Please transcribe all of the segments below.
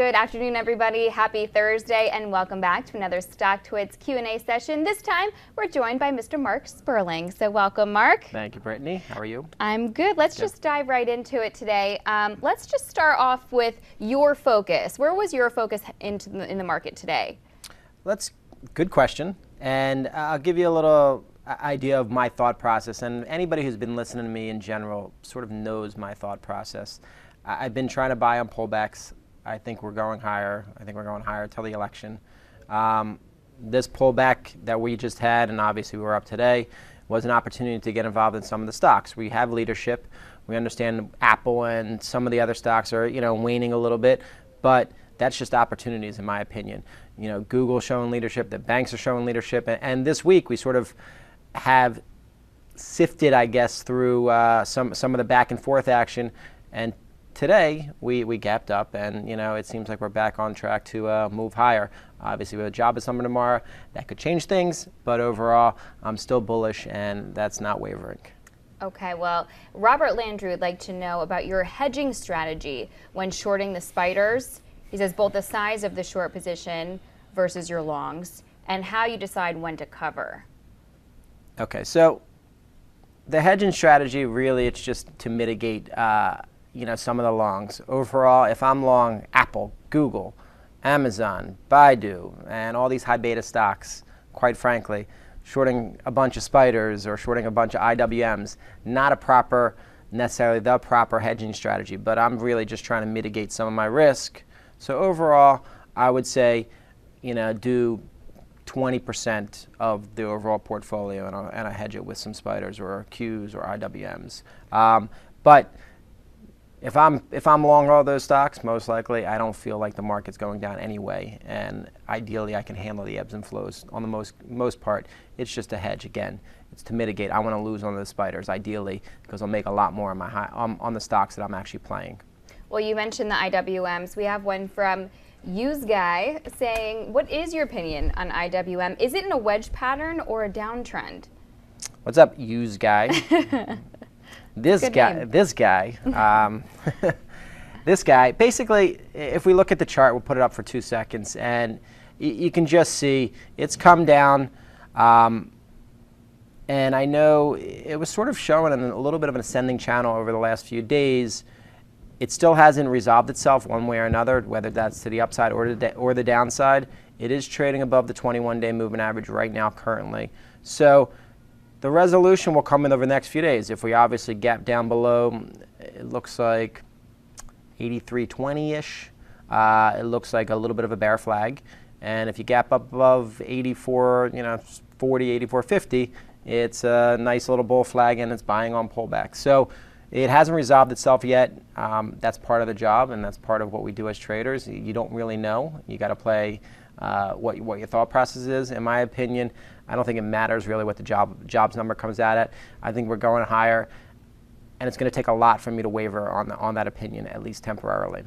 Good afternoon, everybody. Happy Thursday, and welcome back to another StockTwits Q&A session. This time, we're joined by Mr. Marc Sperling. So welcome, Marc. Thank you, Brittany. How are you? I'm good. Let's just dive right into it today. Let's just start off with your focus. Where was your focus in the market today? That's a good question, and I'll give you a little idea of my thought process, and anybody who's been listening to me in general sort of knows my thought process. I've been trying to buy on pullbacks. I think we're going higher. I think we're going higher till the election. This pullback that we just had, and obviously we're up today, was an opportunity to get involved in some of the stocks. We have leadership. We understand Apple and some of the other stocks are, waning a little bit, but that's just opportunities in my opinion. Google showing leadership, the banks are showing leadership, and this week we sort of have sifted, I guess, through some of the back and forth action, and today we gapped up, and it seems like we're back on track to move higher. Obviously, we have a job at summer tomorrow that could change things, but overall, I'm still bullish, and that's not wavering. Okay, well, Robert Landry would like to know about your hedging strategy when shorting the spiders. He says both the size of the short position versus your longs, and how you decide when to cover. Okay, so the hedging strategy, really, it's just to mitigate some of the longs. Overall, if I'm long Apple, Google, Amazon, Baidu, and all these high beta stocks, quite frankly, shorting a bunch of spiders or shorting a bunch of IWMs, not necessarily the proper hedging strategy, but I'm really just trying to mitigate some of my risk. So overall, I would say, do 20% of the overall portfolio, and I hedge it with some spiders or Qs or IWMs. But if I'm long all those stocks, most likely I don't feel like the market's going down anyway, and ideally I can handle the ebbs and flows on the most part. It's just a hedge again. It's to mitigate. I want to lose on those spiders ideally because I'll make a lot more on the stocks that I'm actually playing. Well, you mentioned the IWMs. We have one from Use Guy saying, what is your opinion on IWM? Is it in a wedge pattern or a downtrend? What's up, Use Guy? This guy, this guy, basically, if we look at the chart, we'll put it up for 2 seconds, and you can just see it's come down, and I know it was sort of showing in a little bit of an ascending channel over the last few days. It still hasn't resolved itself one way or another, whether that's to the upside or the downside. It is trading above the 21-day moving average right now currently. So the resolution will come in over the next few days. If we obviously gap down below, it looks like 83.20-ish. It looks like a little bit of a bear flag. And if you gap up above 84, 40, 84.50, it's a nice little bull flag, and it's buying on pullback. So it hasn't resolved itself yet. That's part of the job, and that's part of what we do as traders. You don't really know. You got to play what your thought process is. In my opinion, I don't think it matters really what the jobs number comes out at. I think we're going higher, and it's going to take a lot for me to waver on that opinion, at least temporarily.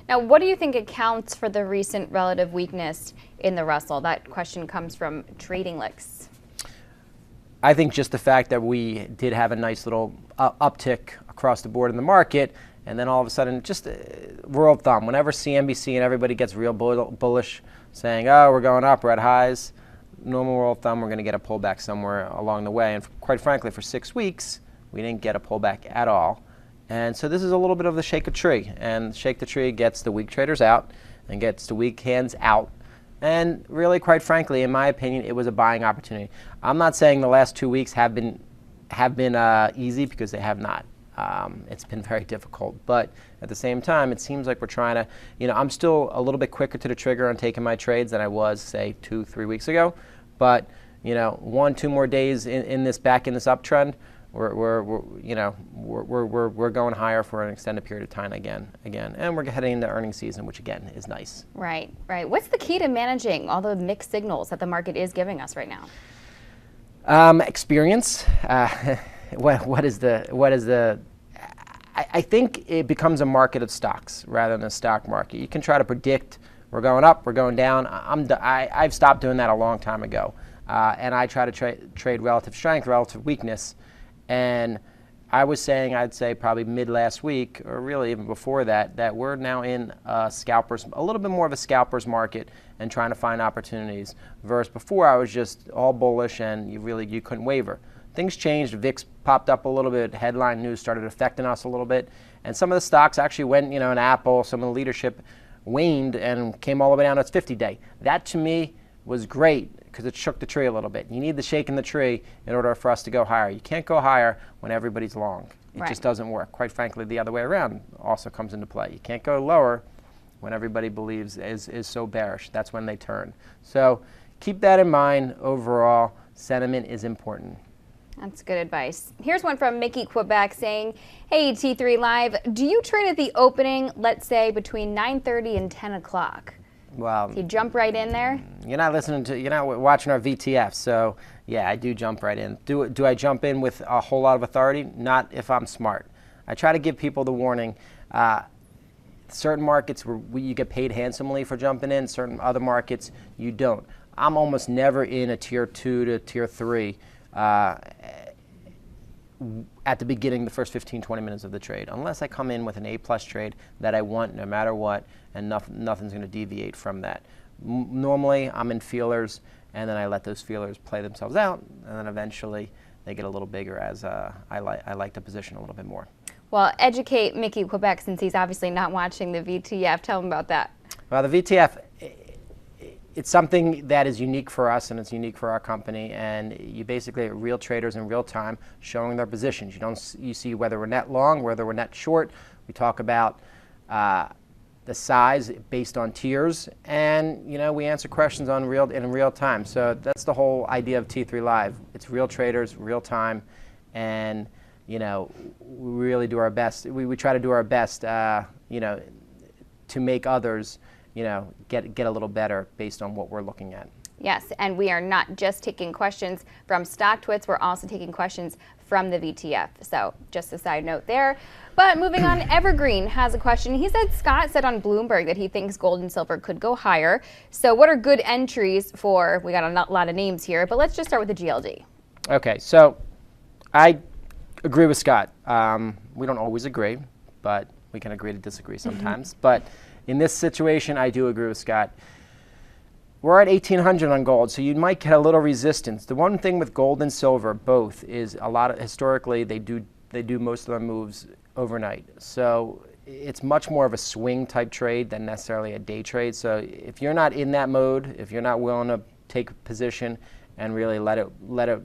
Now, what do you think accounts for the recent relative weakness in the Russell? That question comes from Trading Licks. I think just the fact that we did have a nice little uptick across the board in the market, and then all of a sudden, just rule of thumb, whenever CNBC and everybody gets real bullish, saying, oh, we're going up, we're at highs, normal rule of thumb, we're going to get a pullback somewhere along the way. And quite frankly, for 6 weeks, we didn't get a pullback at all. And so this is a little bit of the shake a tree. And shake the tree gets the weak traders out and gets the weak hands out. And really, quite frankly, in my opinion, it was a buying opportunity. I'm not saying the last 2 weeks have been easy, because they have not. It's been very difficult. But at the same time, it seems like we're trying to, I'm still a little bit quicker to the trigger on taking my trades than I was, say, 2-3 weeks ago. But 1-2 more days in this uptrend, we're going higher for an extended period of time again, and we're heading into earnings season, which again is nice. Right. What's the key to managing all the mixed signals that the market is giving us right now? Experience. What is the? I think it becomes a market of stocks rather than a stock market. You can try to predict we're going up, we're going down. I've stopped doing that a long time ago, and I try to trade relative strength, relative weakness, and I was saying, I'd say probably mid last week, or really even before that, that we're now in a little bit more of a scalper's market and trying to find opportunities. Versus before, I was just all bullish and you couldn't waver. Things changed. VIX popped up a little bit. Headline news started affecting us a little bit, and some of the stocks actually went. In Apple, some of the leadership waned and came all the way down to its 50-day. That to me was great because it shook the tree a little bit. You need the shake in the tree in order for us to go higher. You can't go higher when everybody's long. It just doesn't work. Quite frankly, the other way around also comes into play. You can't go lower when everybody believes is so bearish. That's when they turn. So keep that in mind. Overall, sentiment is important. That's good advice. Here's one from Mickey Quebec saying, hey, T3 Live, do you trade at the opening, let's say, between 9:30 and 10 o'clock? Well, you jump right in there? You're not watching our VTF, so yeah, I do jump right in. Do I jump in with a whole lot of authority? Not if I'm smart. I try to give people the warning. Certain markets where you get paid handsomely for jumping in, certain other markets you don't. I'm almost never in a tier 2 to tier 3 at the beginning, the first 15, 20 minutes of the trade, unless I come in with an A-plus trade that I want no matter what, and nothing's going to deviate from that. Normally, I'm in feelers, and then I let those feelers play themselves out, and then eventually they get a little bigger as I like the position a little bit more. Well, educate Mickey Quebec, since he's obviously not watching the VTF. Tell him about that. Well, the VTF, it's something that is unique for us and it's unique for our company, and you basically have real traders in real time showing their positions. You see whether we're net long, whether we're net short. We talk about the size based on tiers, and we answer questions in real time. So that's the whole idea of T3 Live. It's real traders, real time, and we really do our best. We try to do our best, to make others get a little better based on what we're looking at. Yes, and we are not just taking questions from StockTwits, we're also taking questions from the VTF. So just a side note there. But moving on, Evergreen has a question. He said Scott said on Bloomberg that he thinks gold and silver could go higher. So what are good entries for, we got a lot of names here, but let's just start with the GLD. Okay, so I agree with Scott. We don't always agree, but we can agree to disagree sometimes. But in this situation, I do agree with Scott. We're at 1,800 on gold, so you might get a little resistance. The one thing with gold and silver, both, is historically they do most of their moves overnight. So it's much more of a swing type trade than necessarily a day trade. So if you're not in that mode, if you're not willing to take a position and really let it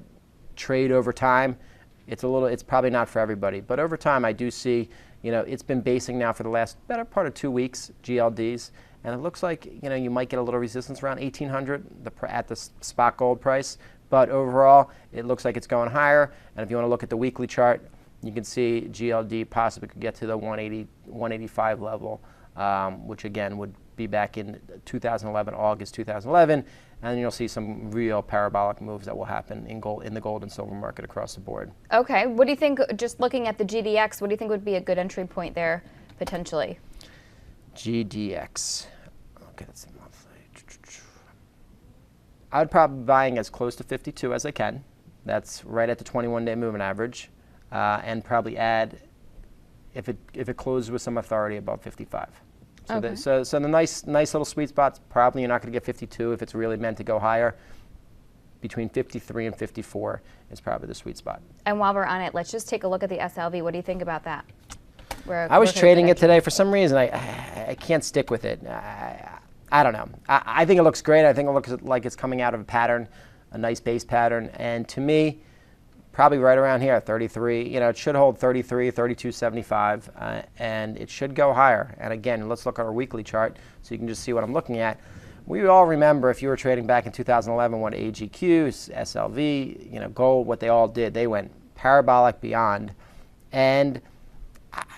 trade over time, it's probably not for everybody. But over time, I do see. It's been basing now for the better part of 2 weeks, GLDs, and it looks like, you might get a little resistance around 1,800 at the spot gold price, but overall, it looks like it's going higher, and if you want to look at the weekly chart, you can see GLD possibly could get to the 180, 185 level, which again would be back in 2011, August 2011, and you'll see some real parabolic moves that will happen in the gold and silver market across the board. Okay, what do you think, just looking at the GDX, what do you think would be a good entry point there, potentially? GDX. Okay, that's the monthly. I would probably be buying as close to 52 as I can. That's right at the 21-day moving average, and probably add, if it closes with some authority, above 55. So, okay. So the nice little sweet spots, probably you're not going to get 52 if it's really meant to go higher. Between 53 and 54 is probably the sweet spot. And while we're on it, let's just take a look at the SLV. What do you think about that? I was trading it today. For some reason, I can't stick with it. I don't know. I think it looks great. I think it looks like it's coming out of a pattern, a nice base pattern. And to me, probably right around here, 33. It should hold 33, 32.75, and it should go higher. And again, let's look at our weekly chart so you can just see what I'm looking at. We all remember, if you were trading back in 2011, what AGQ, SLV, gold, what they all did. They went parabolic beyond, and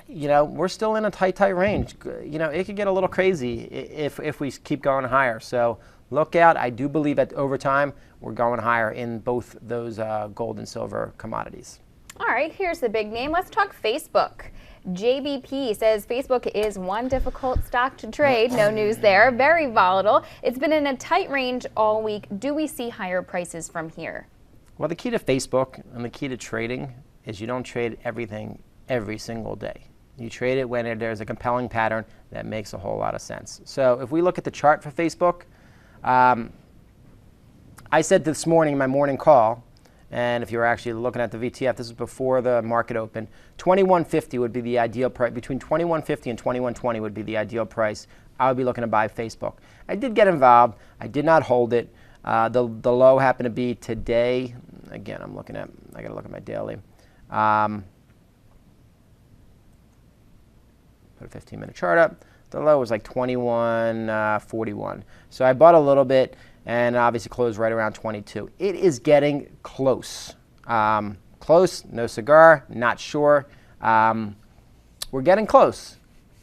we're still in a tight range. It could get a little crazy if we keep going higher. So look out. I do believe that over time we're going higher in both those gold and silver commodities. All right, here's the big name. Let's talk Facebook. JBP says Facebook is one difficult stock to trade. No news there. Very volatile. It's been in a tight range all week. Do we see higher prices from here? Well, the key to Facebook and the key to trading is you don't trade everything every single day. You trade it when there's a compelling pattern that makes a whole lot of sense. So if we look at the chart for Facebook, I said this morning in my morning call, and if you were actually looking at the VTF, this is before the market opened, 2150 would be the ideal price. Between 2150 and 2120 would be the ideal price. I would be looking to buy Facebook. I did get involved. I did not hold it. The low happened to be today. Again, I got to look at my daily. Put a 15-minute chart up. The low was like 21.41. So I bought a little bit and obviously closed right around 22. It is getting close. Close, no cigar, not sure. We're getting close.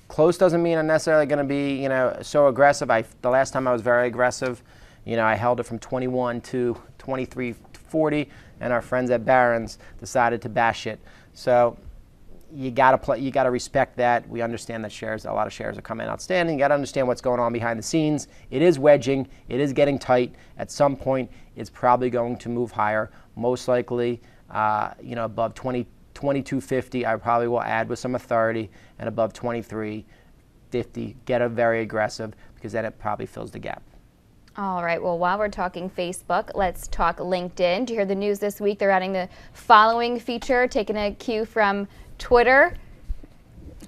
Close doesn't mean I'm necessarily going to be, so aggressive. The last time I was very aggressive, I held it from 21 to 23.40, and our friends at Barron's decided to bash it. So you gotta respect that. We understand that a lot of shares are coming outstanding. You gotta understand what's going on behind the scenes. It is wedging. It is getting tight. At some point, it's probably going to move higher. Most likely, above 22.50. I probably will add with some authority, and above 23.50, get a very aggressive, because then it probably fills the gap. All right, well, while we're talking Facebook, let's talk LinkedIn. Do you hear the news this week? They're adding the following feature, taking a cue from Twitter.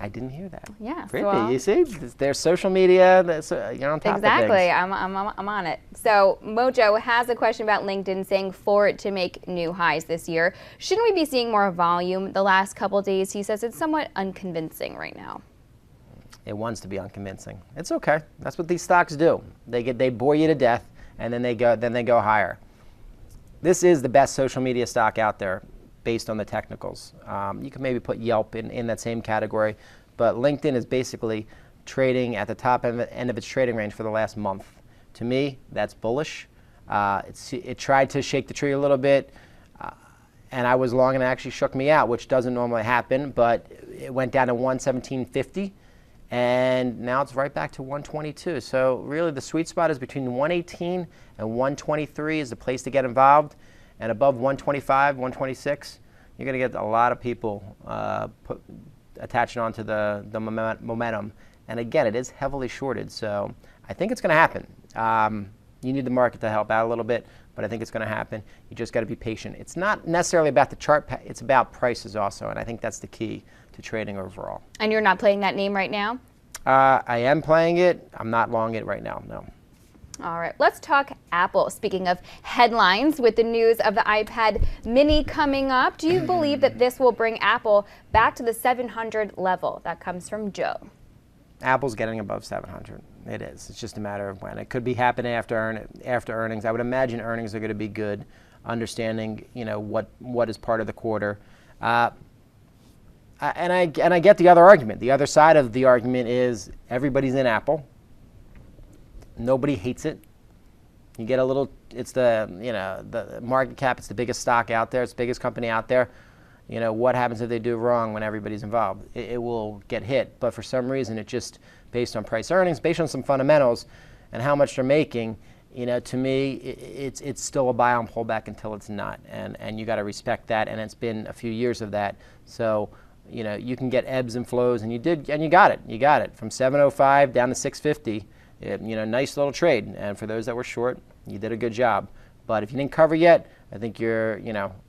I didn't hear that. Yeah. Brittany, you see, there's social media. You're on top of things. Exactly. I'm on it. So Mojo has a question about LinkedIn, saying for it to make new highs this year, shouldn't we be seeing more volume the last couple of days? He says it's somewhat unconvincing right now. It wants to be unconvincing. It's okay. That's what these stocks do. They bore you to death, and then they go higher. This is the best social media stock out there, based on the technicals. You can maybe put Yelp in that same category, but LinkedIn is basically trading at the top end of its trading range for the last month. To me, that's bullish. It tried to shake the tree a little bit, and I was long, and it actually shook me out, which doesn't normally happen, but it went down to 117.50. And now it's right back to 122. So really the sweet spot is between 118 and 123 is the place to get involved. And above 125, 126, you're going to get a lot of people attaching onto the momentum. And again, it is heavily shorted. So I think it's going to happen. You need the market to help out a little bit, but I think it's going to happen. You just got to be patient. It's not necessarily about the chart. It's about prices also. And I think that's the key to trading overall. And you're not playing that name right now? I am playing it. I'm not long it right now, no. All right, let's talk Apple. Speaking of headlines, with the news of the iPad mini coming up, do you believe that this will bring Apple back to the 700 level? That comes from Joe. Apple's getting above 700. It is. It's just a matter of when. It could be happening after earnings. I would imagine earnings are going to be good, understanding what is part of the quarter. And I get the other argument. The other side of the argument is everybody's in Apple. Nobody hates it. You get a little. It's the market cap. It's the biggest stock out there. It's the biggest company out there. What happens if they do wrong when everybody's involved? It will get hit. But for some reason, it just based on price earnings, based on some fundamentals, and how much they're making. To me, it's still a buy on pullback until it's not, and you got to respect that. And it's been a few years of that. So. You can get ebbs and flows, and you got it. You got it from 705 down to 650. Nice little trade. And for those that were short, you did a good job. But if you didn't cover yet, I think you're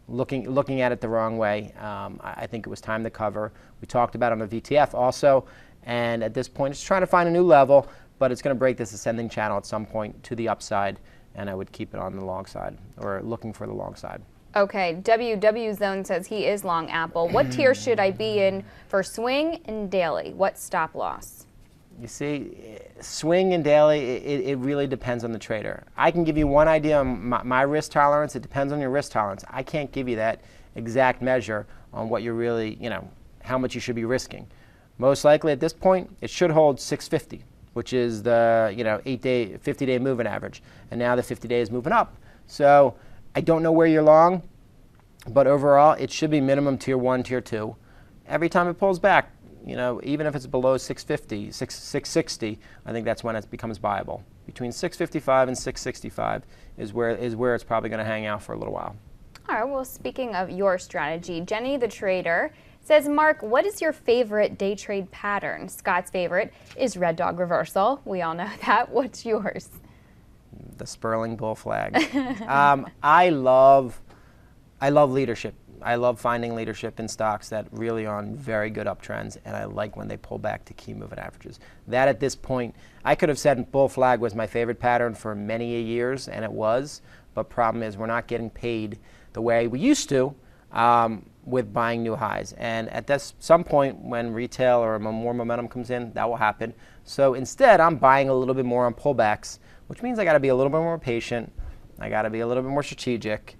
looking at it the wrong way. I think it was time to cover. We talked about it on the VTF also, and at this point, it's trying to find a new level, but it's going to break this ascending channel at some point to the upside, and I would keep it on the long side or looking for the long side. Okay, WW Zone says he is long Apple. What tier should I be in for swing and daily? What stop loss? You see, swing and daily, it really depends on the trader. I can give you one idea on my risk tolerance. It depends on your risk tolerance. I can't give you that exact measure on what you're really, how much you should be risking. Most likely at this point, it should hold 650, which is the 50-day moving average. And now the 50-day is moving up. So I don't know where you're long, but overall, it should be minimum tier 1, tier 2. Every time it pulls back, even if it's below 650, 660, I think that's when it becomes viable. Between 655 and 665 is where it's probably going to hang out for a little while. All right, well, speaking of your strategy, Jenny the Trader says, Mark, what is your favorite day trade pattern? Scott's favorite is Red Dog Reversal. We all know that. What's yours? The Sperling bull flag. I love leadership. I love finding leadership in stocks that really are on very good uptrends, and I like when they pull back to key moving averages. That at this point, I could have said bull flag was my favorite pattern for many years, and it was, but problem is we're not getting paid the way we used to with buying new highs. And at some point when retail or more momentum comes in, that will happen. So instead, I'm buying a little bit more on pullbacks, which means I got to be a little bit more patient. I got to be a little bit more strategic.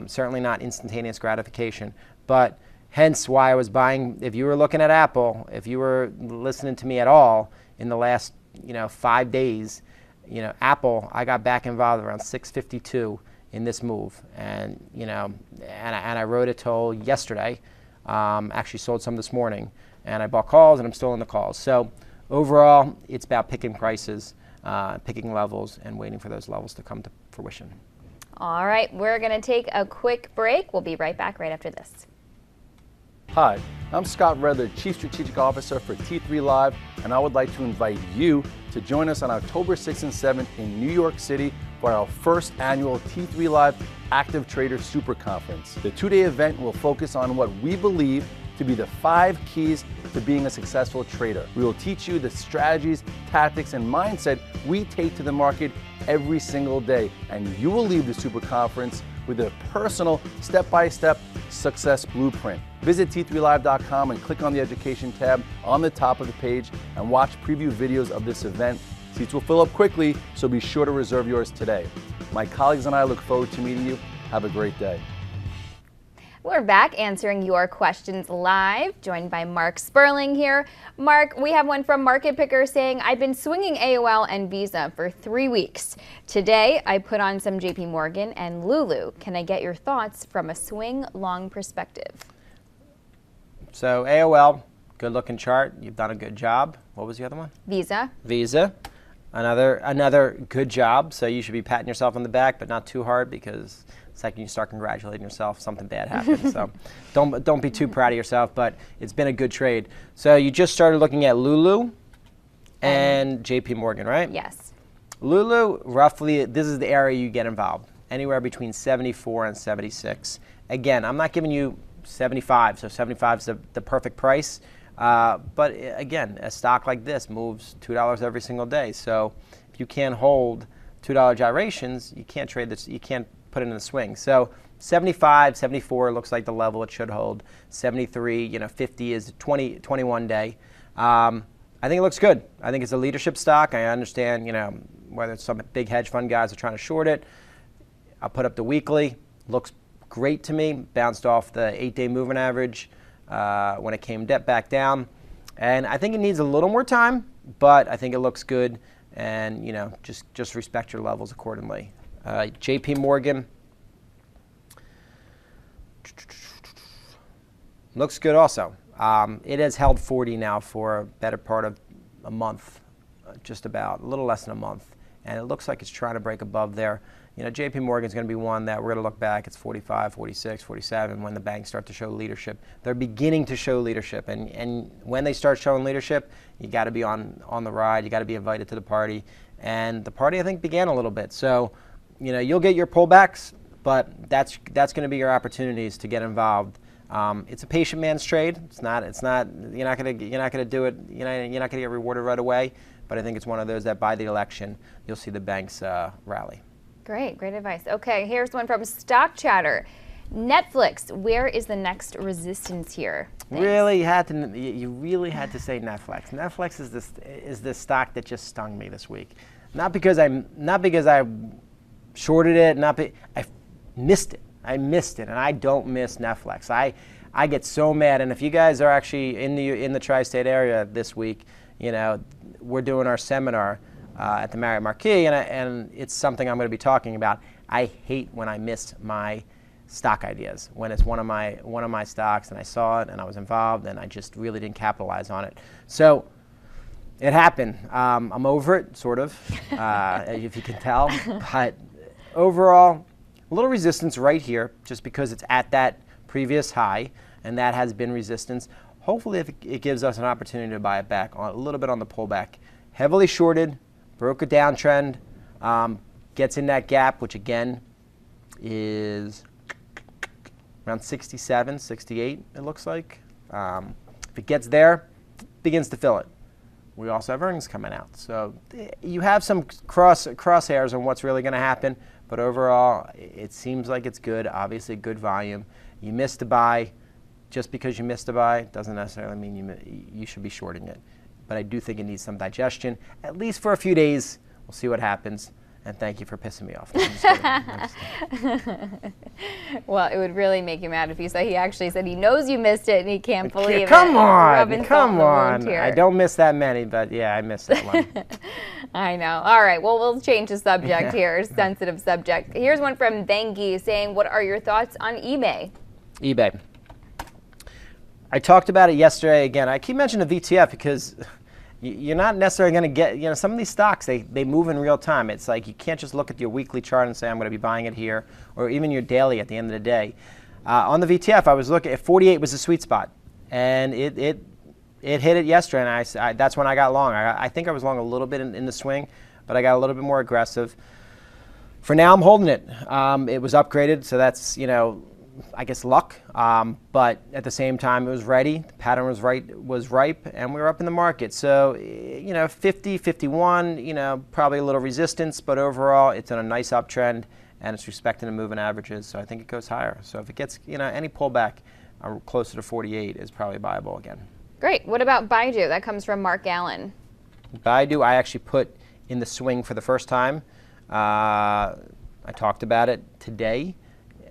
Certainly not instantaneous gratification, but hence why I was buying. If you were looking at Apple, if you were listening to me at all in the last 5 days, Apple, I got back involved around 652 in this move, and I rode it till yesterday. Actually sold some this morning, and I bought calls, and I'm still in the calls. So overall, it's about picking prices, picking levels, and waiting for those levels to come to fruition. All right, we're going to take a quick break. We'll be right back right after this. Hi, I'm Scott Redler, Chief Strategic Officer for T3 Live, and I would like to invite you to join us on October 6th and 7th in New York City for our first annual T3 Live Active Trader Super Conference. The two-day event will focus on what we believe to be the 5 keys to being a successful trader. We will teach you the strategies, tactics, and mindset we take to the market every single day, and you will leave the Super Conference with a personal step-by-step success blueprint. Visit t3live.com and click on the education tab on the top of the page and watch preview videos of this event. Seats will fill up quickly, so be sure to reserve yours today. My colleagues and I look forward to meeting you. Have a great day. We're back answering your questions live, joined by Marc Sperling here. Mark, we have one from Market Picker saying, I've been swinging AOL and Visa for 3 weeks. Today, I put on some JP Morgan and Lulu. Can I get your thoughts from a swing long perspective? So AOL, good looking chart. You've done a good job. What was the other one? Visa. Visa. Another good job. So you should be patting yourself on the back, but not too hard, because the second you start congratulating yourself, something bad happens. So don't be too proud of yourself, but it's been a good trade. So you just started looking at Lulu and JP Morgan, right? Yes. Lulu, roughly, this is the area you get involved, anywhere between 74 and 76. Again, I'm not giving you 75, so 75 is the perfect price. But again, a stock like this moves $2 every single day. So if you can't hold $2 gyrations, you can't trade this. You can't put it in the swing. So 75, 74 looks like the level it should hold. 73, 50 is 21 day. I think it looks good. I think it's a leadership stock. I understand, whether it's some big hedge fund guys are trying to short it. I'll put up the weekly. Looks great to me. Bounced off the 8-day moving average when it came back down. And I think it needs a little more time, but I think it looks good. And, just respect your levels accordingly. JP Morgan looks good also. It has held 40 now for a better part of a month, just about, a little less than a month. And it looks like it's trying to break above there. JP Morgan is going to be one that we're going to look back. It's 45, 46, 47 when the banks start to show leadership. They're beginning to show leadership. And when they start showing leadership, you got to be on the ride. You got to be invited to the party. And the party, I think, began a little bit. So, you'll get your pullbacks, but that's going to be your opportunities to get involved. It's a patient man's trade. It's not. You're not going to do it. You're not going to get rewarded right away. But I think it's one of those that by the election, you'll see the banks rally. Great advice. Okay, here's one from Stock Chatter. Netflix, where is the next resistance here? Thanks. You really had to say Netflix. Netflix is this stock that just stung me this week. Not because I shorted it. I missed it. I missed it, and I don't miss Netflix. I get so mad. And if you guys are actually in the tri-state area this week, we're doing our seminar at the Marriott Marquis, and it's something I'm going to be talking about. I hate when I miss my stock ideas, when it's one of my stocks and I saw it and I was involved and I just really didn't capitalize on it. So it happened. I'm over it, sort of, if you can tell. But overall, a little resistance right here, just because it's at that previous high, and that has been resistance. Hopefully, if it gives us an opportunity to buy it back on a little bit on the pullback. Heavily shorted, broke a downtrend, gets in that gap, which again is around 67, 68, it looks like. If it gets there, begins to fill it. We also have earnings coming out. So you have some crosshairs on what's really going to happen, but overall, it seems like it's good. Obviously, good volume. You missed a buy. Just because you missed a buy doesn't necessarily mean you should be shorting it. But I do think it needs some digestion, at least for a few days. We'll see what happens. And thank you for pissing me off. I'm just kidding. Well, it would really make you mad if he said he actually said he knows you missed it and he can't believe it. Come on. Here. I don't miss that many, but yeah, I missed that one. I know. All right. Well, we'll change the subject here. Sensitive subject. Here's one from Dengi saying, what are your thoughts on eBay? eBay. I talked about it yesterday again. I keep mentioning the VTF because you're not necessarily going to get, some of these stocks, they move in real time. It's like you can't just look at your weekly chart and say, I'm going to be buying it here, or even your daily at the end of the day. On the VTF, I was looking at 48 was the sweet spot, and it hit it yesterday, and that's when I got long. I think I was long a little bit in the swing, but I got a little bit more aggressive. For now, I'm holding it. It was upgraded, so that's, I guess luck, but at the same time it was ready. The pattern was ripe, and we were up in the market. So 50, 51, probably a little resistance, but overall it's in a nice uptrend, and it's respecting the moving averages. So I think it goes higher. So if it gets any pullback closer to 48 is probably buyable again. Great. What about Baidu? That comes from Mark Allen. Baidu, I actually put in the swing for the first time. I talked about it today.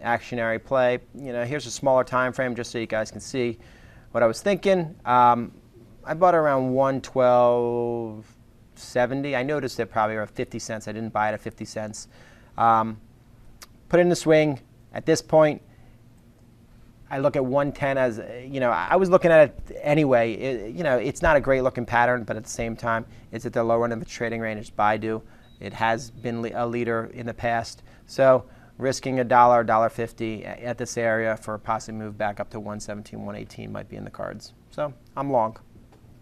Actionary play. Here's a smaller time frame just so you guys can see what I was thinking. I bought around 112.70. I noticed it probably around 50 cents. I didn't buy it at 50 cents. Put it in the swing. At this point, I look at 110 as, I was looking at it anyway. It's not a great looking pattern, but at the same time, it's at the lower end of the trading range. It's Baidu. It has been a leader in the past. So risking $1, $1.50 at this area for a possible move back up to 117, 118 might be in the cards. So I'm long.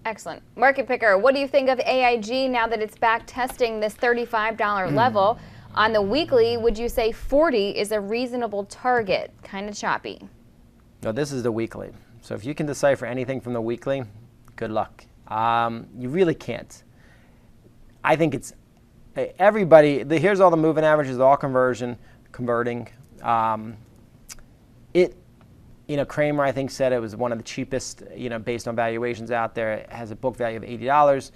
Excellent. Market Picker, what do you think of AIG now that it's back testing this $35 level? On the weekly, would you say 40 is a reasonable target? Kind of choppy. No, this is the weekly. So if you can decipher anything from the weekly, good luck. You really can't. I think it's everybody. Here's all the moving averages, all converting. Kramer, I think, said it was one of the cheapest, based on valuations out there. It has a book value of $80.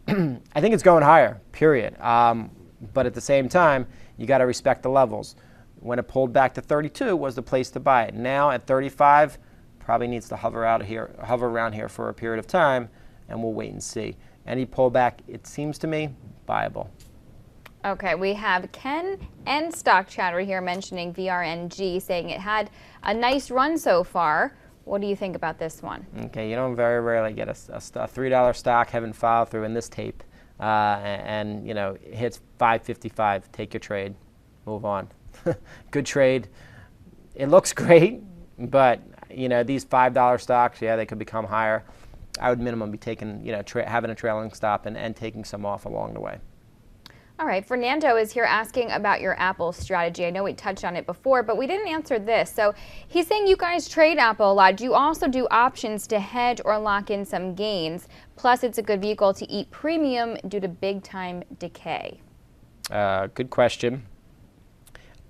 I think it's going higher, period. But at the same time, you got to respect the levels. When it pulled back to 32 was the place to buy it. Now at 35, probably needs to hover around here for a period of time, and we'll wait and see. Any pullback, it seems to me, viable. Okay, we have Ken and Stock Chatter here mentioning VRNG, saying it had a nice run so far. What do you think about this one? Okay, you don't very rarely get a $3 stock having followed through in this tape, and it hits 555. Take your trade, move on. Good trade. It looks great, but these $5 stocks, they could become higher. I would minimum be taking, having a trailing stop and taking some off along the way. All right, Fernando is here asking about your Apple strategy. I know we touched on it before, but we didn't answer this. So he's saying you guys trade Apple a lot. Do you also do options to hedge or lock in some gains? Plus, it's a good vehicle to eat premium due to big-time decay. Good question.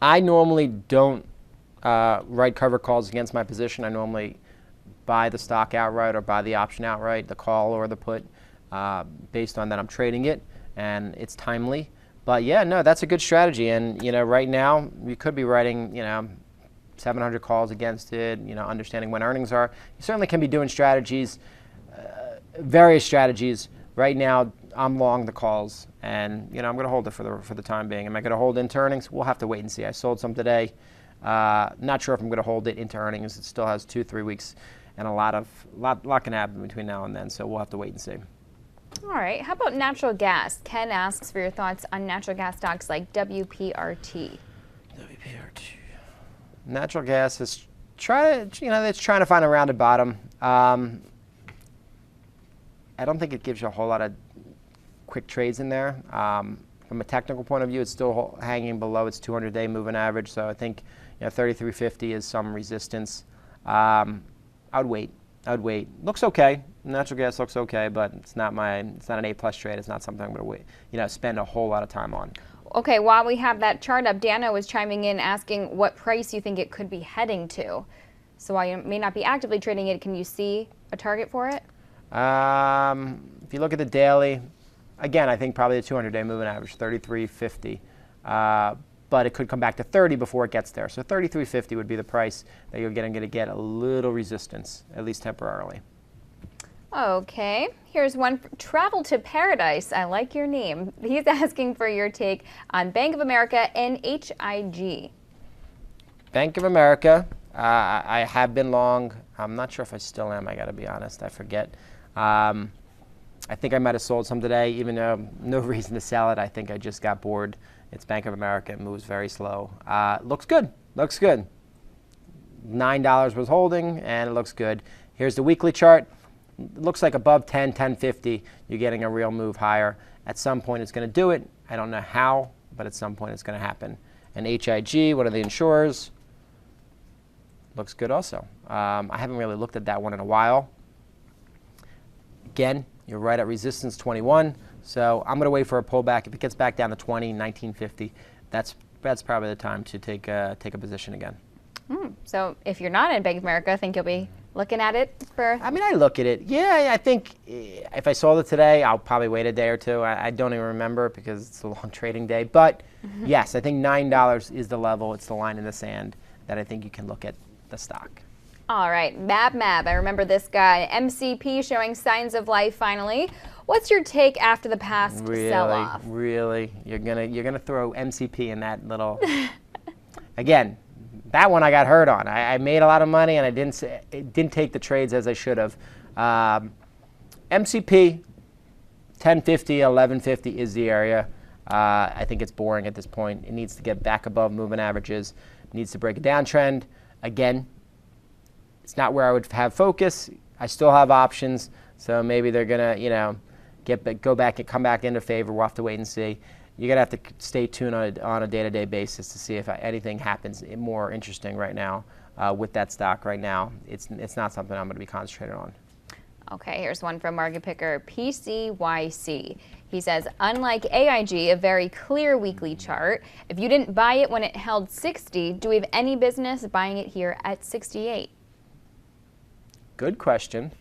I normally don't write cover calls against my position. I normally buy the stock outright or buy the option outright, the call or the put, based on that I'm trading it and it's timely. But yeah, no, that's a good strategy. And right now you could be writing 700 calls against it. Understanding when earnings are. You certainly can be doing strategies, various strategies. Right now I'm long the calls, and I'm going to hold it for the time being. Am I going to hold into earnings? We'll have to wait and see. I sold some today. Not sure if I'm going to hold it into earnings. It still has 2-3 weeks, and a lot can happen between now and then. So we'll have to wait and see. All right. How about natural gas? Ken asks for your thoughts on natural gas stocks like WPRT. WPR2. Natural gas is it's trying to find a rounded bottom. I don't think it gives you a whole lot of quick trades in there. From a technical point of view, it's still hanging below its 200-day moving average. So I think 33.50 is some resistance. I'd wait. Looks okay. Natural gas looks okay, but it's not an A+ trade. It's not something I'm going to spend a whole lot of time on. Okay, while we have that chart up, Dano was chiming in asking what price you think it could be heading to. So while you may not be actively trading it, can you see a target for it? If you look at the daily, again, I think probably the 200-day moving average, 33.50. But it could come back to 30 before it gets there. So 33.50 would be the price that you're going to get a little resistance, at least temporarily. Okay, here's one. Travel to Paradise. I like your name. He's asking for your take on Bank of America and HIG. Bank of America, I have been long. I'm not sure if I still am. I got to be honest. I forget. I think I might have sold some today, even though no reason to sell it. I think I just got bored. It's Bank of America. It moves very slow. Looks good. Looks good. $9 was holding, and it looks good. Here's the weekly chart. It looks like above 10, 10.50, you're getting a real move higher. At some point, it's going to do it. I don't know how, but at some point, it's going to happen. And HIG, one of the insurers, looks good also. I haven't really looked at that one in a while. Again, you're right at resistance 21. So I'm going to wait for a pullback. If it gets back down to 20, 19.50, that's probably the time to take a position again. So if you're not in Bank of America, I think you'll be looking at it for... I mean, I look at it. Yeah, I think if I sold it today, I'll probably wait a day or two. I don't even remember it because it's a long trading day. But yes, I think $9 is the level. It's the line in the sand that I think you can look at the stock. All right, Mab. I remember this guy. MCP showing signs of life finally. What's your take after the past sell-off? Really? You're gonna throw MCP in that little... Again, that one I got hurt on. I made a lot of money and I didn't take the trades as I should have. MCP, 10.50, 11.50 is the area. I think it's boring at this point. It needs to get back above moving averages. It needs to break a downtrend. Again, it's not where I would have focus. I still have options, so maybe they're gonna, go back and come back into favor. We'll have to wait and see. You're gonna have to stay tuned on a day-to-day basis to see if anything happens more interesting right now with that stock. Right now, it's not something I'm gonna be concentrated on. Okay, here's one from Market Picker, PCYC. He says, unlike AIG, a very clear weekly chart, if you didn't buy it when it held 60, do we have any business buying it here at 68? Good question,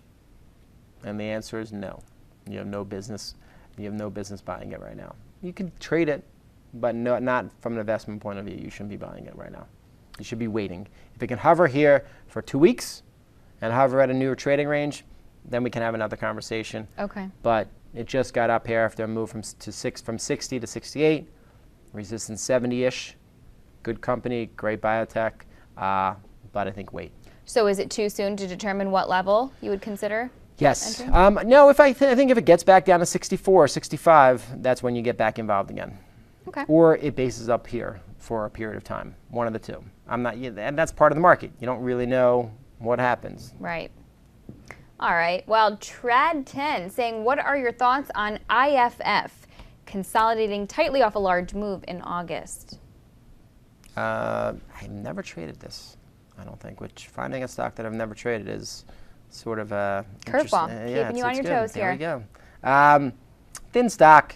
and the answer is no. You have no business. You have no business buying it right now. You can trade it, but not from an investment point of view. You shouldn't be buying it right now. You should be waiting. If it can hover here for 2 weeks and hover at a newer trading range, then we can have another conversation. Okay. But it just got up here after a move from 60 to 68, resistance 70-ish. Good company, great biotech, but I think wait. So is it too soon to determine what level you would consider? Yes. No, I think if it gets back down to 64, 65, that's when you get back involved again. Okay. Or it bases up here for a period of time, one of the two. And that's part of the market. You don't really know what happens. Right. All right. Well, Trad10 saying, what are your thoughts on IFF consolidating tightly off a large move in August? I've never traded this, I don't think, which finding a stock that I've never traded is sort of a curveball. Keeping you on your toes here. There we go. Thin stock,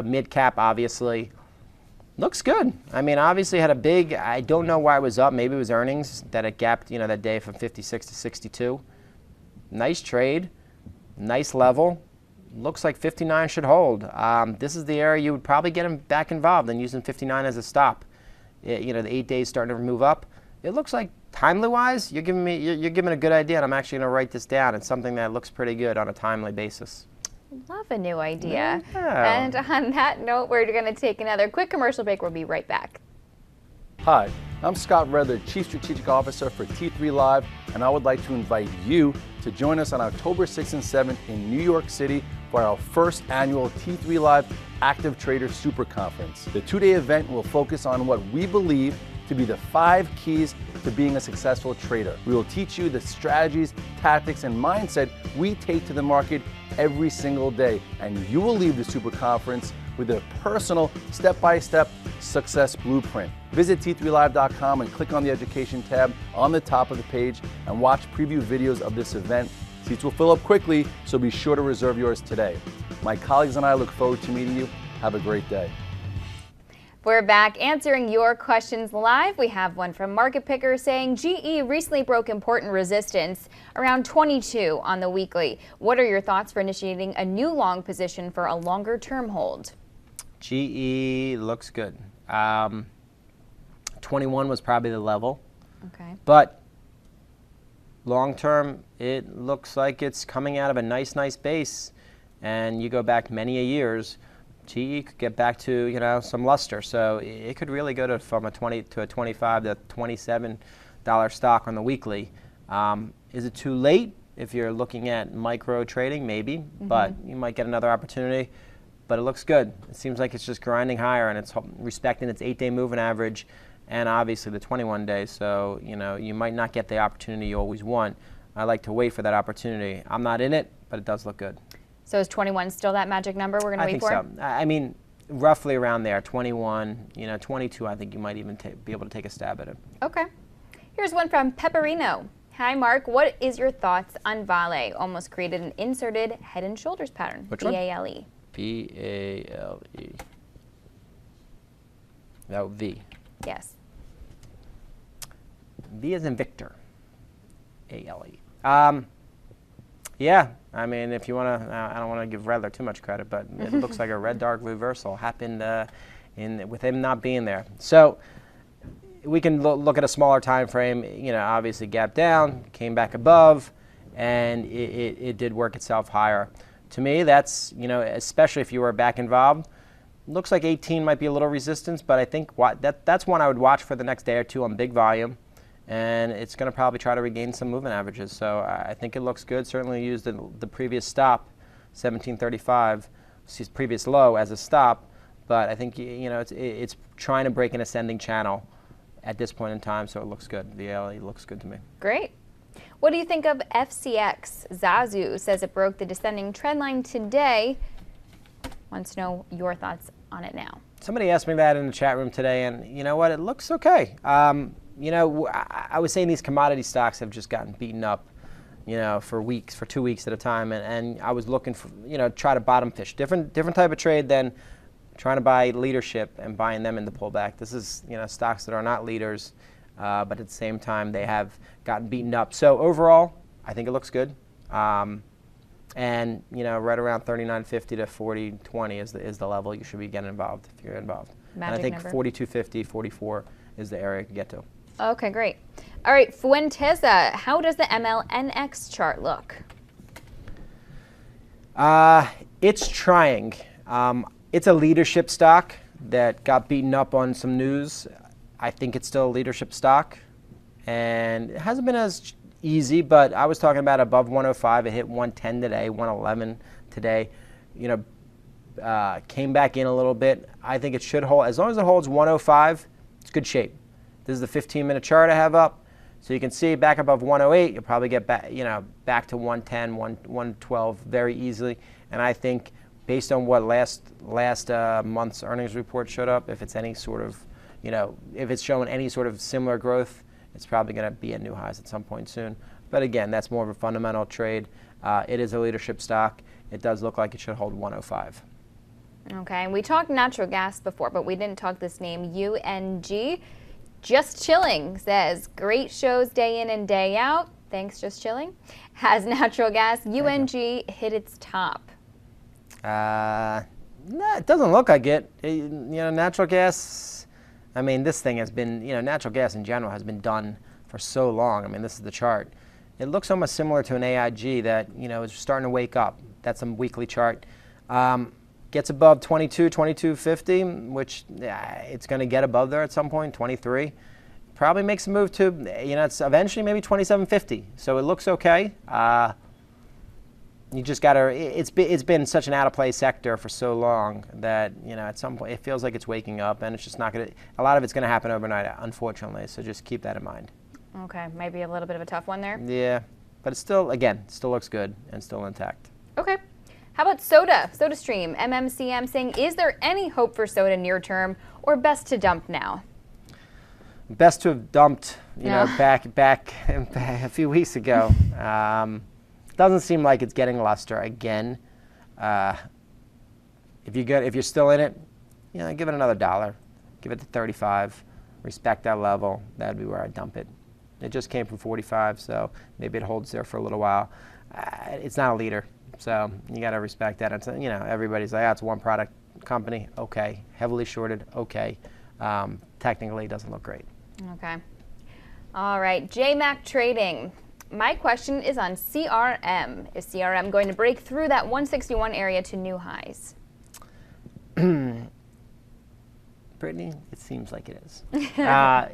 mid cap, obviously. Looks good. I mean, obviously had a big, I don't know why it was up. Maybe it was earnings that it gapped, that day from 56 to 62. Nice trade, nice level. Looks like 59 should hold. This is the area you would probably get him back involved and using 59 as a stop. The 8 days starting to move up. It looks like timely-wise, you're giving a good idea, and I'm actually going to write this down. It's something that looks pretty good on a timely basis. Love a new idea. Yeah. And on that note, we're going to take another quick commercial break. We'll be right back. Hi, I'm Scott Redler, Chief Strategic Officer for T3 Live, and I would like to invite you to join us on October 6th and 7th in New York City for our first annual T3 Live Active Trader Super Conference. The 2-day event will focus on what we believe to be the 5 keys to being a successful trader. We will teach you the strategies, tactics, and mindset we take to the market every single day, and you will leave the Super Conference with a personal step-by-step success blueprint. Visit t3live.com and click on the education tab on the top of the page and watch preview videos of this event. Seats will fill up quickly, so be sure to reserve yours today. My colleagues and I look forward to meeting you. Have a great day. We're back answering your questions live. We have one from Market Picker saying GE recently broke important resistance around 22 on the weekly. What are your thoughts for initiating a new long position for a longer term hold? GE looks good. 21 was probably the level. Okay. But long term, it looks like it's coming out of a nice base. And you go back many years, GE could get back to, some luster. So it could really go from a 20 to a 25 to $27 stock on the weekly. Is it too late if you're looking at micro trading? Maybe, but you might get another opportunity. But it looks good. It seems like it's just grinding higher, and it's respecting its 8-day moving average and obviously the 21 days. So, you might not get the opportunity you always want. I like to wait for that opportunity. I'm not in it, but it does look good. So is 21 still that magic number we're going to wait for? I think so. I mean, roughly around there, 21, 22, I think you might even be able to take a stab at it. Okay. Here's one from Pepperino. Hi, Mark. What is your thoughts on Vale? Almost created an inserted head and shoulders pattern. Which one? V-A-L-E. V-A-L-E. No, V. Yes. V as in Victor. A-L-E. Yeah, I mean, if you want to, I don't want to give Redler too much credit, but it looks like a red dark reversal happened with him not being there. So we can look at a smaller time frame. Obviously gap down, came back above, and it did work itself higher. To me, that's, especially if you were back involved, looks like 18 might be a little resistance, but I think that's one I would watch for the next day or two on big volume. And it's going to probably try to regain some movement averages. So I think it looks good. Certainly used the previous stop, 1735, previous low as a stop. But I think it's trying to break an ascending channel at this point in time. So it looks good. The LE looks good to me. Great. What do you think of FCX? Zazu says it broke the descending trend line today. Wants to know your thoughts on it now. Somebody asked me that in the chat room today, and you know what? It looks okay. I was saying these commodity stocks have just gotten beaten up, for 2 weeks at a time, and I was looking for, try to bottom fish. Different type of trade than trying to buy leadership and buying them in the pullback. This is, stocks that are not leaders, but at the same time they have gotten beaten up. So overall, I think it looks good. And right around 39.50 to 40.20 is the level you should be getting involved if you're involved. Magic and I think 42.50, 44 is the area you can get to. Okay, great. All right, Fuentesa, how does the MLNX chart look? It's trying. It's a leadership stock that got beaten up on some news. I think it's still a leadership stock, and it hasn't been as easy, but I was talking about above 105. It hit 110 today, 111 today. Came back in a little bit. I think it should hold. As long as it holds 105, it's good shape. This is the 15-minute chart I have up. So you can see back above 108, you'll probably get back, back to 110, 112 very easily. And I think based on what last month's earnings report showed up, if it's any sort of, if it's showing any sort of similar growth, it's probably going to be at new highs at some point soon. But again, that's more of a fundamental trade. It is a leadership stock. It does look like it should hold 105. Okay, we talked natural gas before, but we didn't talk this name, UNG. Just Chilling says, great shows day in and day out. Thanks, Just Chilling. Has natural gas UNG hit its top? No, it doesn't look like it. Natural gas, I mean, this thing has been, natural gas in general has been done for so long. I mean, this is the chart. It looks almost similar to an AIG that, is starting to wake up. That's a weekly chart. Gets above 22, 22.50, which it's going to get above there at some point, 23. Probably makes a move to, it's eventually maybe 27.50. So it looks okay. I you just got to, it's been such an out of play sector for so long that, at some point it feels like it's waking up, and it's just not going to, a lot of it's going to happen overnight, unfortunately. So just keep that in mind. Okay, maybe a little bit of a tough one there. Yeah, but it's still, again, still looks good and still intact. Okay. How about soda? SodaStream, MMCM saying, is there any hope for soda near term, or best to dump now? Best to have dumped, back a few weeks ago. Doesn't seem like it's getting luster again. If you're still in it, give it another $1. Give it to 35. Respect that level. That'd be where I dump it. It just came from 45, so maybe it holds there for a little while. It's not a leader, so you got to respect that. It's, everybody's like, it's one product company. Okay, heavily shorted. Okay, technically it doesn't look great. Okay. All right, JMac Trading. My question is on CRM. Is CRM going to break through that 161 area to new highs? Brittany, it seems like it is. Yeah,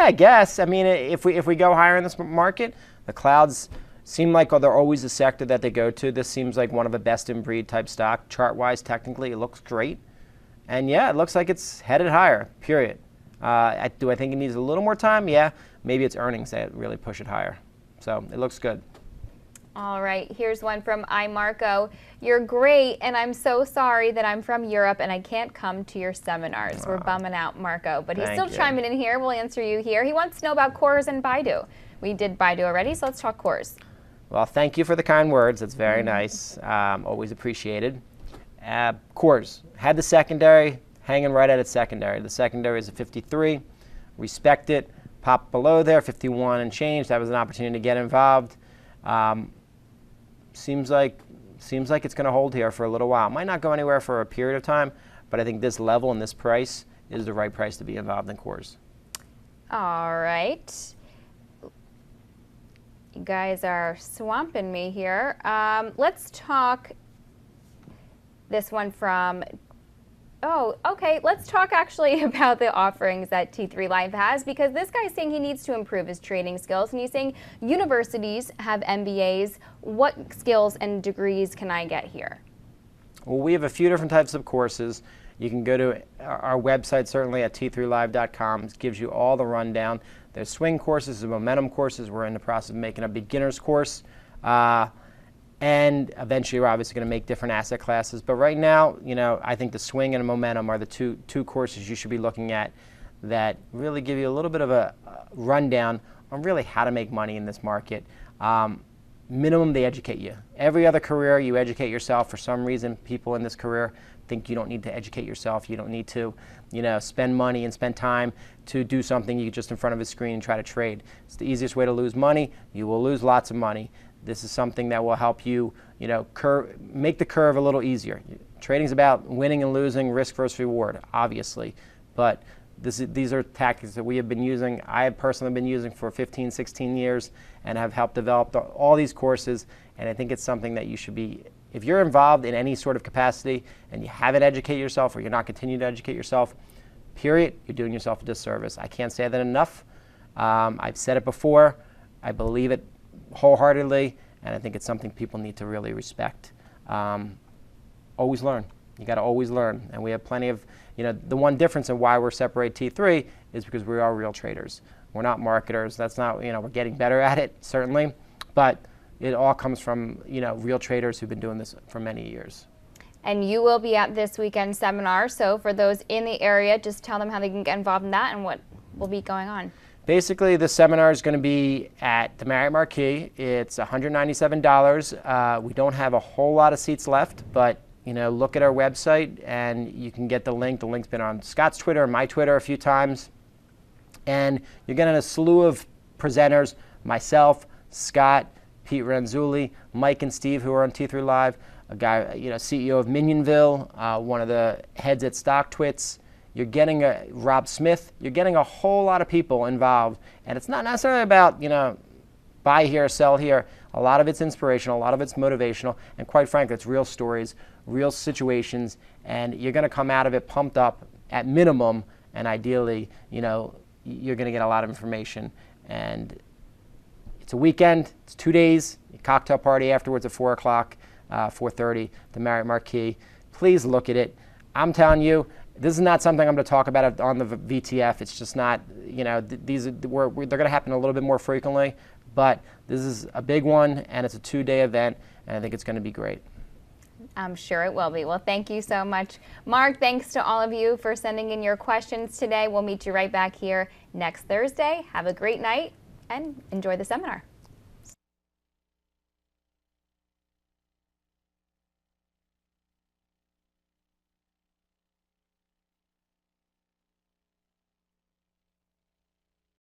I guess. I mean, if we go higher in this market, the clouds seem like they're always a sector that they go to. This seems like one of the best in breed type stock. Chart-wise, technically, it looks great. And yeah, it looks like it's headed higher, period. Do I think it needs a little more time? Yeah, maybe it's earnings that really push it higher. So it looks good. All right, here's one from iMarco. You're great, and I'm so sorry that I'm from Europe and I can't come to your seminars. We're bumming out, Marco, but he's still chiming in here. We'll answer you here. He wants to know about Coors and Baidu. We did Baidu already, so let's talk Coors. Well, thank you for the kind words. That's very nice. Always appreciated. Coors had the secondary, hanging right at its secondary. The secondary is a 53. Respect it. Pop below there, 51 and change. That was an opportunity to get involved. Seems like it's going to hold here for a little while. Might not go anywhere for a period of time, but I think this level and this price is the right price to be involved in Coors. All right. You guys are swamping me here. Let's talk this one from... Oh, okay. Let's talk actually about the offerings that T3 Live has, because this guy's saying he needs to improve his trading skills, and he's saying universities have MBAs. What skills and degrees can I get here? Well, we have a few different types of courses. You can go to our website, certainly at t3live.com. It gives you all the rundown. There's swing courses and momentum courses. We're in the process of making a beginner's course. And eventually we're obviously going to make different asset classes. But right now, I think the swing and the momentum are the two courses you should be looking at that really give you a little bit of a rundown on really how to make money in this market. Minimum, they educate you. Every other career, you educate yourself. For some reason, people in this career think you don't need to educate yourself. You don't need to, spend money and spend time to do something you just in front of a screen and try to trade. It's the easiest way to lose money. You will lose lots of money. This is something that will help you, make the curve a little easier. Trading's about winning and losing, risk versus reward, obviously. But these are tactics that we have been using. I have personally been using for 15, 16 years and have helped develop all these courses. And I think it's something that you should be, if you're involved in any sort of capacity and you haven't educated yourself or you're not continuing to educate yourself, period, you're doing yourself a disservice. I can't say that enough. I've said it before. I believe it wholeheartedly, and I think it's something people need to really respect. Always learn. You got to always learn, and we have plenty of, the one difference in why we're separate T3 is because we are real traders. We're not marketers. That's not, we're getting better at it, certainly, but it all comes from, real traders who've been doing this for many years. And you will be at this weekend seminar, so for those in the area, just tell them how they can get involved in that and what will be going on. Basically, the seminar is going to be at the Marriott Marquis. It's $197. We don't have a whole lot of seats left, but look at our website and you can get the link. The link's been on Scott's Twitter and my Twitter a few times. And you're getting a slew of presenters, myself, Scott, Pete Ranzulli, Mike and Steve, who are on T3 Live, a guy, CEO of Minionville, one of the heads at StockTwits. You're getting Rob Smith. You're getting a whole lot of people involved. And it's not necessarily about, buy here, sell here. A lot of it's inspirational. A lot of it's motivational. And quite frankly, it's real stories, real situations. And you're going to come out of it pumped up at minimum. And ideally, you're going to get a lot of information. And it's a weekend. It's 2 days. A cocktail party afterwards at 4 o'clock. 430, the Marriott Marquis. Please look at it. I'm telling you, this is not something I'm going to talk about on the VTF. It's just not, you know, they're going to happen a little bit more frequently, but this is a big one, and it's a 2-day event, and I think it's going to be great. I'm sure it will be. Well, thank you so much, Marc. Thanks to all of you for sending in your questions today. We'll meet you right back here next Thursday. Have a great night and enjoy the seminar.